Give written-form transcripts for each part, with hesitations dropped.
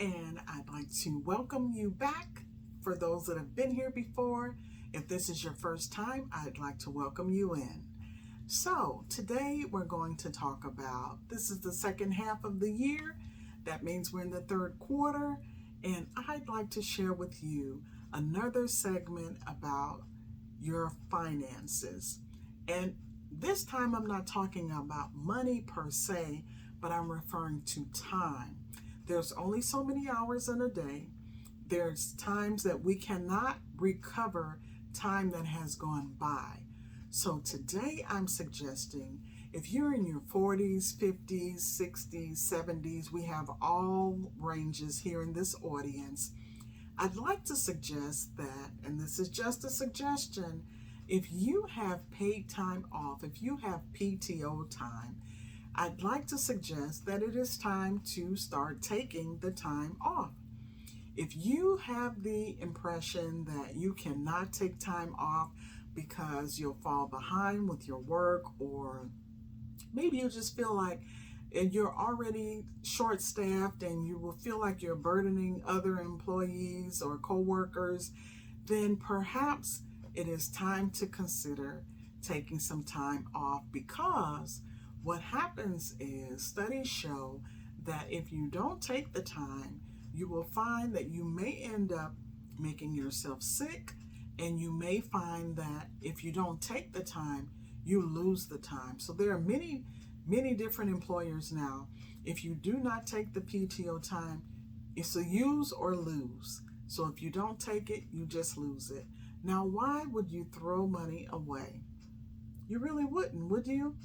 and I'd like to welcome you back. For those that have been here before, if this is your first time, I'd like to welcome you in. So, today we're going to talk about this is the second half of the year. That means we're in the third quarter, and I'd like to share with you another segment about your finances. And this time I'm not talking about money per se, but I'm referring to time. There's only so many hours in a day. There's times that we cannot recover time that has gone by. So today I'm suggesting if you're in your 40s, 50s, 60s, 70s, we have all ranges here in this audience. I'd like to suggest that, and this is just a suggestion, if you have paid time off, if you have PTO time, I'd like to suggest that it is time to start taking the time off. If you have the impression that you cannot take time off because you'll fall behind with your work, or maybe you just feel like you're already short-staffed and you will feel like you're burdening other employees or co-workers, then perhaps it is time to consider taking some time off, because what happens is studies show that if you don't take the time, you will find that you may end up making yourself sick, and you may find that if you don't take the time, you lose the time. So there are many different employers now. If you do not take the PTO time, it's a use or lose. So if you don't take it, you just lose it. Now, why would you throw money away? You really wouldn't, would you?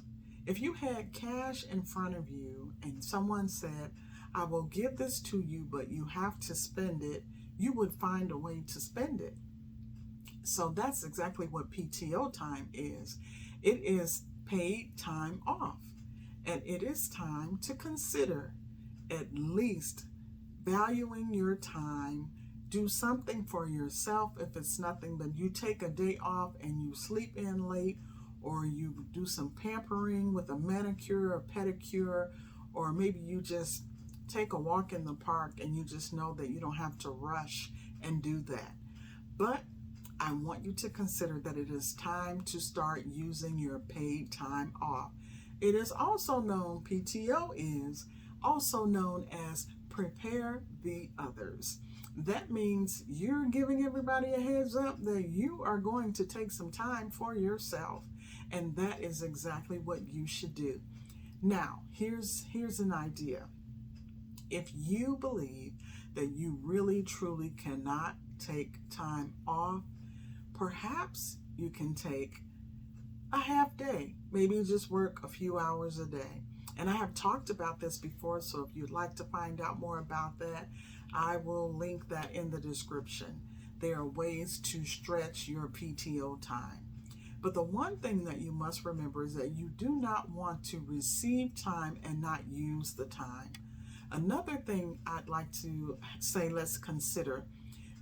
If you had cash in front of you and someone said, I will give this to you, but you have to spend it, you would find a way to spend it. So that's exactly what PTO time is. It is paid time off. And it is time to consider at least valuing your time. Do something for yourself. If it's nothing but you take a day off and you sleep in late, or you do some pampering with a manicure or pedicure, or maybe you just take a walk in the park and you just know that you don't have to rush and do that. But I want you to consider that it is time to start using your paid time off. It is also known, PTO is also known as prepare the others. That means you're giving everybody a heads up that you are going to take some time for yourself. And that is exactly what you should do. Now, here's an idea. If you believe that you really truly cannot take time off, perhaps you can take a half day. Maybe just work a few hours a day. And I have talked about this before, so if you'd like to find out more about that, I will link that in the description. There are ways to stretch your PTO time. But the one thing that you must remember is that you do not want to receive time and not use the time. Another thing I'd like to say, let's consider.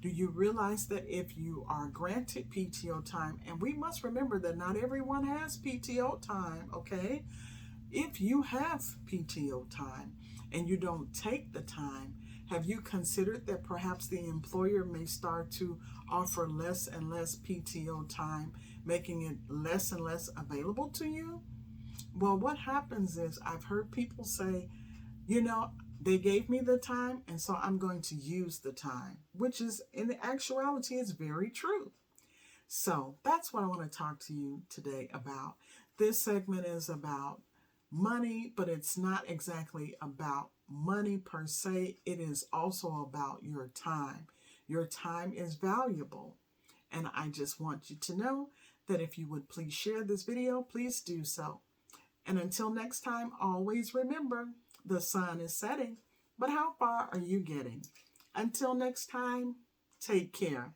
Do you realize that if you are granted PTO time, and we must remember that not everyone has PTO time, okay? If you have PTO time and you don't take the time, have you considered that perhaps the employer may start to offer less and less PTO time, making it less and less available to you? Well, what happens is I've heard people say, they gave me the time, and so I'm going to use the time, which is, in actuality, is very true. So that's what I want to talk to you today about. This segment is about money, but it's not exactly about money per se. It is also about your time. Your time is valuable. And I just want you to know that if you would please share this video, please do so. And until next time, always remember, the sun is setting, but how far are you getting? Until next time, take care.